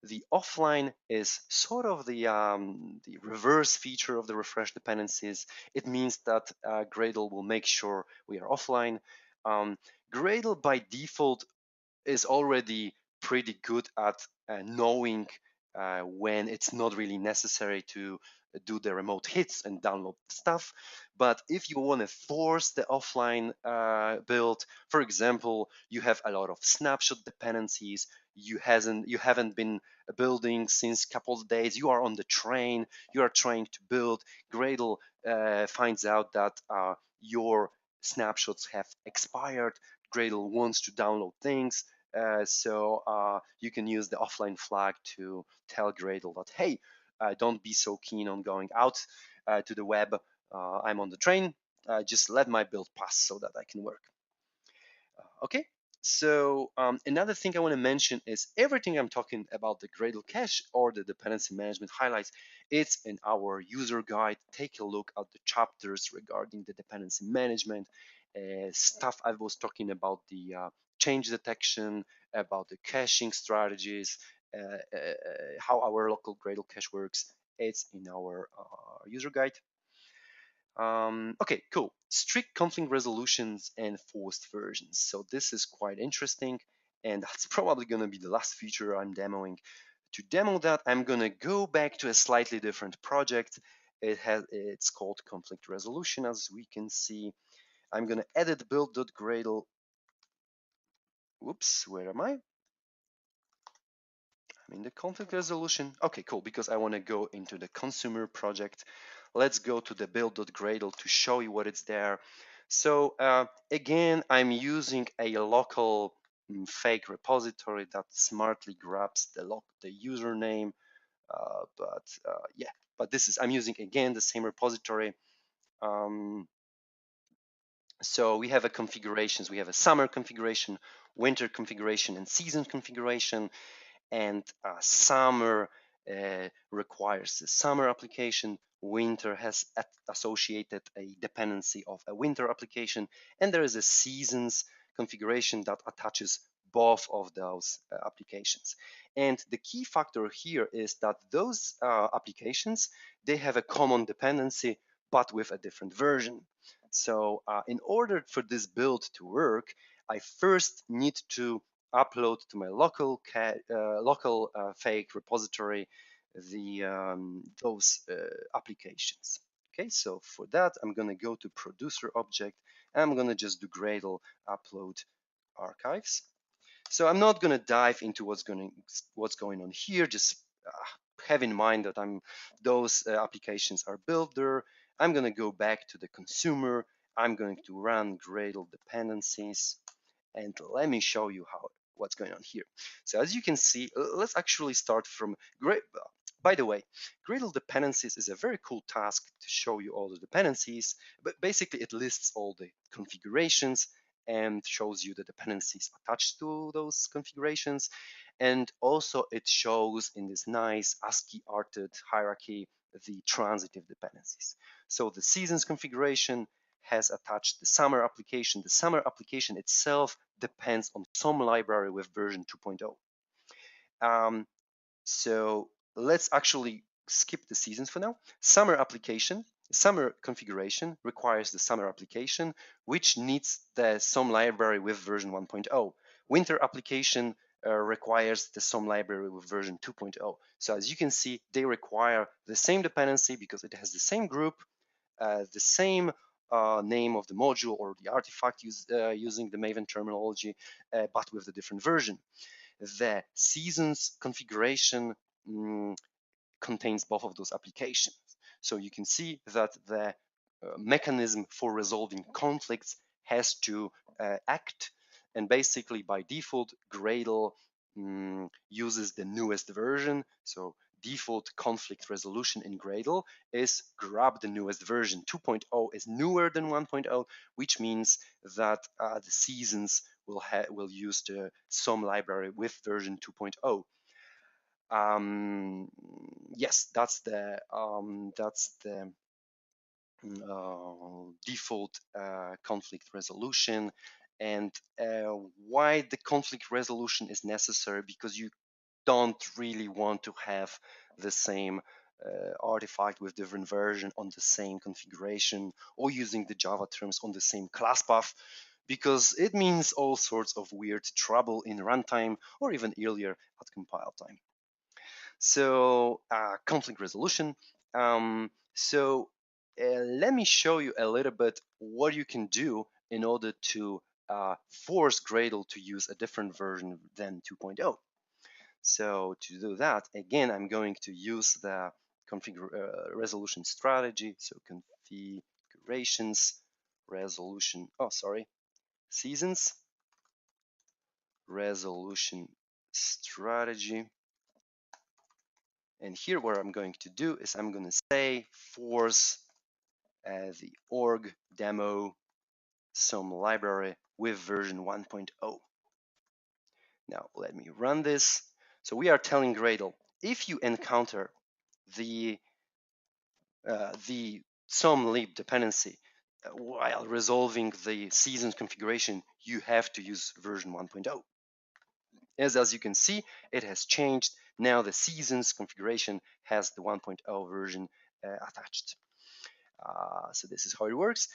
The offline is sort of the reverse feature of the refresh dependencies. It means that Gradle will make sure we are offline. Gradle by default is already pretty good at knowing when it's not really necessary to do the remote hits and download stuff. But if you want to force the offline build, for example, you have a lot of snapshot dependencies, you haven't been building since a couple of days, you are on the train, you are trying to build, Gradle finds out that your snapshots have expired, Gradle wants to download things, so you can use the offline flag to tell Gradle that, hey, don't be so keen on going out to the web. I'm on the train. Just let my build pass so that I can work. Okay, So another thing I want to mention is everything I'm talking about the Gradle cache or the dependency management highlights, it's in our user guide. Take a look at the chapters regarding the dependency management stuff I was talking about, the change detection, about the caching strategies, how our local Gradle cache works. It's in our user guide. Okay, cool. Strict conflict resolutions and forced versions. So this is quite interesting, and that's probably going to be the last feature I'm demoing. To demo that, I'm going to go back to a slightly different project. It's called conflict resolution, as we can see. I'm going to edit build.gradle. Whoops, where am I? I'm in the conflict resolution. Okay, cool, because I want to go into the consumer project. Let's go to the build.gradle to show you what it's there. So again, I'm using a local fake repository that smartly grabs the username. But this is, I'm using again the same repository. So we have a configurations. We have a summer configuration, winter configuration, and season configuration. And summer requires a summer application. Winter has associated a dependency of a winter application, and there is a seasons configuration that attaches both of those applications. And the key factor here is that those applications, they have a common dependency, but with a different version. So in order for this build to work, I first need to upload to my local fake repository those applications. Okay, so for that, I'm going to go to producer object, and I'm going to just do Gradle upload archives. So I'm not going to dive into what's going on here. Just have in mind that those applications are built there. I'm going to go back to the consumer. I'm going to run Gradle dependencies, and let me show you what's going on here. So as you can see, let's actually start from by the way, Gradle dependencies is a very cool task to show you all the dependencies, but basically it lists all the configurations and shows you the dependencies attached to those configurations. And also it shows in this nice ASCII arted hierarchy the transitive dependencies. So the seasons configuration has attached the summer application. The summer application itself depends on some library with version 2.0. So let's actually skip the seasons for now. Summer configuration requires the summer application, which needs some library with version 1.0. Winter application requires the some library with version 2.0. So as you can see, they require the same dependency because it has the same group, the same name of the module or the artifact using the Maven terminology, but with a different version. The seasons configuration contains both of those applications. So you can see that the mechanism for resolving conflicts has to act, and basically by default, Gradle uses the newest version. So default conflict resolution in Gradle is grab the newest version. 2.0 is newer than 1.0, which means that the seasons will use the some library with version 2.0. Yes, that's the default conflict resolution. And why the conflict resolution is necessary, because you don't really want to have the same artifact with different version on the same configuration, or using the Java terms on the same class path, because it means all sorts of weird trouble in runtime or even earlier at compile time. So conflict resolution. Let me show you a little bit what you can do in order to force Gradle to use a different version than 2.0. So to do that, again, I'm going to use the resolution strategy. So configurations, resolution, seasons, resolution strategy. And here what I'm going to do is I'm going to say force the org demo some library with version 1.0. Now let me run this. So we are telling Gradle, if you encounter the some lib dependency while resolving the seasons configuration, you have to use version 1.0. As you can see, it has changed. Now the seasons configuration has the 1.0 version attached. So this is how it works.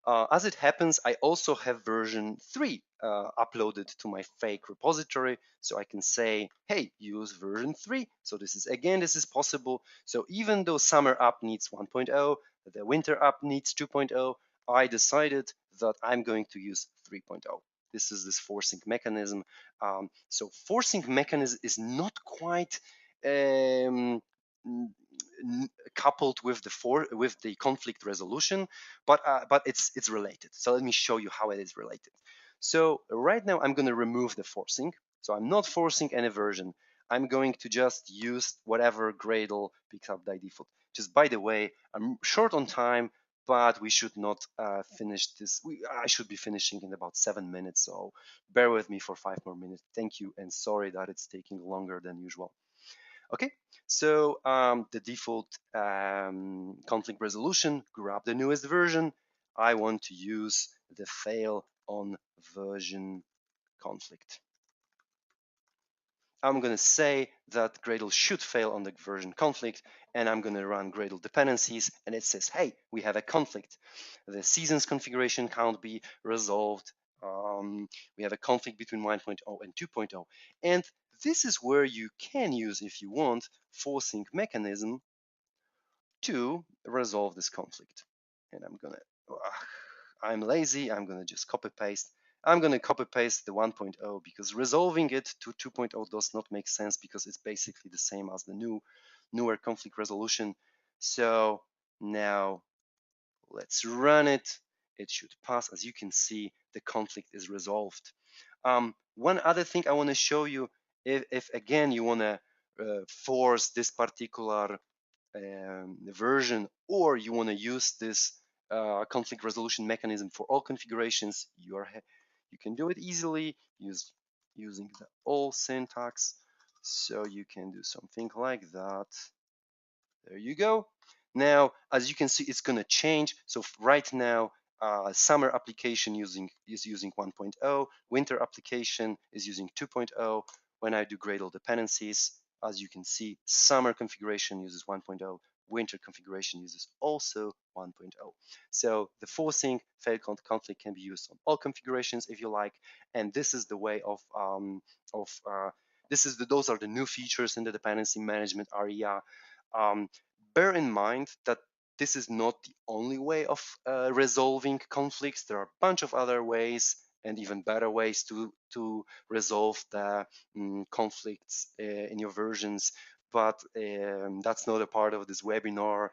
As it happens, I also have version 3 uploaded to my fake repository. So I can say, hey, use version 3. So this is possible. So even though summer app needs 1.0, the winter app needs 2.0, I decided that I'm going to use 3.0. This is this forcing mechanism. So forcing mechanism is not quite coupled with the conflict resolution, but it's related. So let me show you how it is related. So right now I'm going to remove the forcing. So I'm not forcing any version. I'm going to just use whatever Gradle picks up by default. Just by the way, I'm short on time, but we should not finish this. I should be finishing in about 7 minutes, so bear with me for 5 more minutes. Thank you, and sorry that it's taking longer than usual. Okay, so the default conflict resolution, grab the newest version. I want to use the fail on version conflict. I'm going to say that Gradle should fail on the version conflict, and I'm going to run Gradle dependencies, and it says, hey, we have a conflict. The seasons configuration can't be resolved. We have a conflict between 1.0 and 2.0, and this is where you can use, if you want, forcing mechanism to resolve this conflict. And I'm lazy, I'm gonna just copy paste. I'm gonna copy paste the 1.0 because resolving it to 2.0 does not make sense because it's basically the same as the newer conflict resolution. So now let's run it. It should pass. As you can see, the conflict is resolved. One other thing I want to show you, if again you want to force this particular version, or you want to use this conflict resolution mechanism for all configurations, you can do it easily using the all syntax. So you can do something like that. There you go. Now, as you can see, it's going to change. So right now, summer application is using 1.0, winter application is using 2.0. When I do Gradle dependencies, as you can see, summer configuration uses 1.0, winter configuration uses also 1.0. So the forcing fail conflict can be used on all configurations if you like, and this is the way of those are the new features in the dependency management area. Um, Bear in mind that this is not the only way of resolving conflicts. There are a bunch of other ways and even better ways to resolve the conflicts in your versions, but that's not a part of this webinar.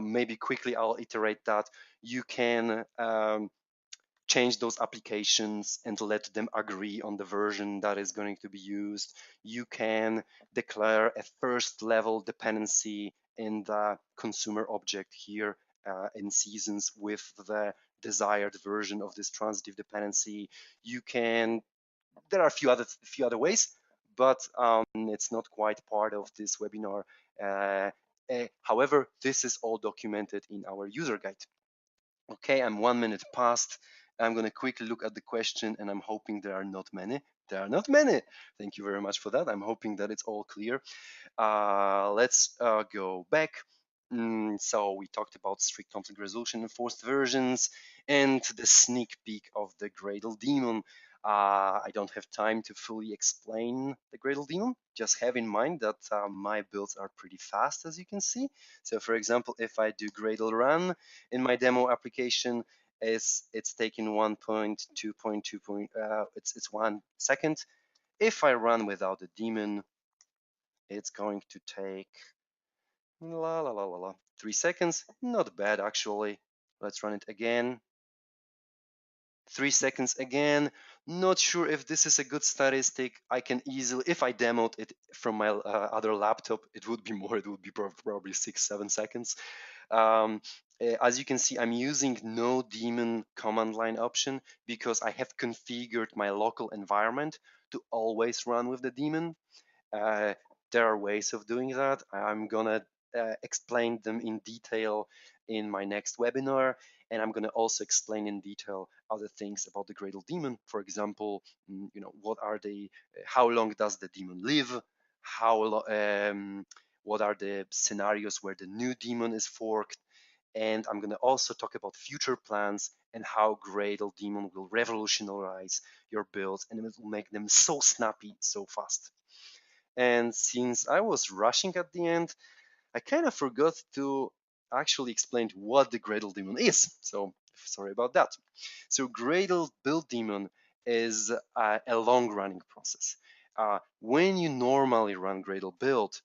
Maybe quickly I'll iterate that. You can change those applications and let them agree on the version that is going to be used. You can declare a first level dependency in the consumer object here in seasons with the desired version of this transitive dependency. There are a few other ways, but it's not quite part of this webinar. However, this is all documented in our user guide. Okay, I'm 1 minute past. I'm going to quickly look at the question, and I'm hoping there are not many. There are not many. Thank you very much for that. I'm hoping that it's all clear. Let's go back. So we talked about strict conflict resolution and forced versions and the sneak peek of the Gradle Daemon. I don't have time to fully explain the Gradle Daemon. Just have in mind that my builds are pretty fast, as you can see. So for example, if I do Gradle run in my demo application, it's taking 1.2.2. It's 1 second. If I run without the daemon, it's going to take 3 seconds. Not bad, actually. Let's run it again. 3 seconds again. Not sure if this is a good statistic. I can easily, if I demoed it from my other laptop, it would be more. It would be probably 6-7 seconds. As you can see, I'm using no daemon command line option because I have configured my local environment to always run with the daemon. Uh, there are ways of doing that. I'm gonna explain them in detail in my next webinar, and I'm gonna also explain in detail other things about the Gradle daemon. For example, what are they? How long does the daemon live? What are the scenarios where the new daemon is forked? And I'm going to also talk about future plans and how Gradle Daemon will revolutionize your builds and it will make them so snappy, so fast. And since I was rushing at the end, I kind of forgot to actually explain what the Gradle Daemon is. So sorry about that. So Gradle Build Daemon is a long-running process. When you normally run Gradle Build,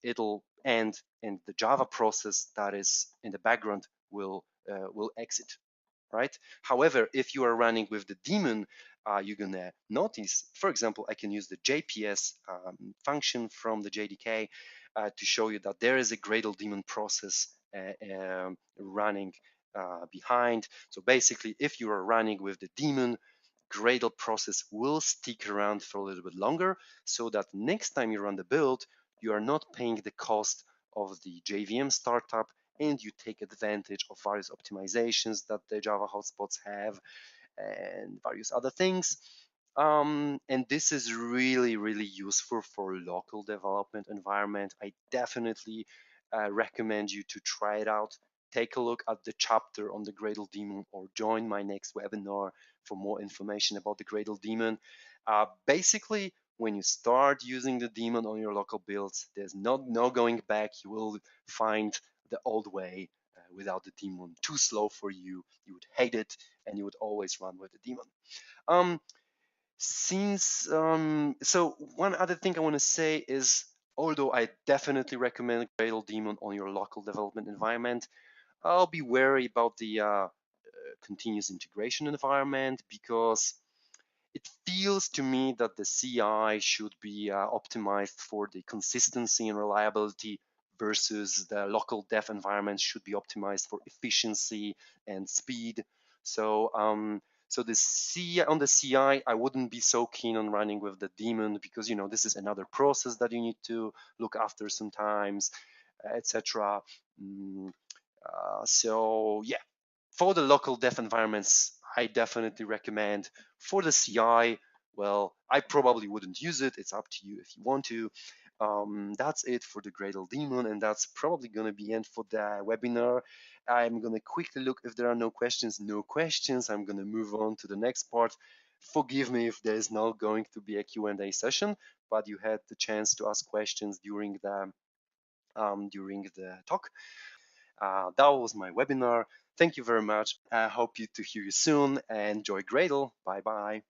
it'll end and the Java process that is in the background will exit, right? However, if you are running with the daemon, you're gonna notice, for example, I can use the JPS function from the JDK to show you that there is a Gradle daemon process running behind. So basically, if you are running with the daemon, Gradle process will stick around for a little bit longer so that next time you run the build, you are not paying the cost of the JVM startup and you take advantage of various optimizations that the Java hotspots have and various other things. And this is really, really useful for local development environment. I definitely recommend you to try it out. Take a look at the chapter on the Gradle daemon or join my next webinar for more information about the Gradle daemon. Basically, when you start using the daemon on your local builds, there's no going back. You will find the old way without the daemon too slow for you. You would hate it and you would always run with the daemon. Um, so one other thing I want to say is, although I definitely recommend Gradle daemon on your local development environment, I'll be wary about the continuous integration environment because it feels to me that the CI should be optimized for the consistency and reliability versus the local dev environment should be optimized for efficiency and speed. So the CI on the CI, I wouldn't be so keen on running with the daemon because this is another process that you need to look after sometimes, etc. So yeah, for the local dev environments, I definitely recommend. For the CI, well, I probably wouldn't use it. It's up to you if you want to. That's it for the Gradle daemon, and that's probably going to be end for the webinar. I'm going to quickly look if there are no questions. No questions. I'm going to move on to the next part. Forgive me if there is not going to be a Q&A session, but you had the chance to ask questions during the talk. That was my webinar. Thank you very much. I hope to hear you soon and enjoy Gradle. Bye bye.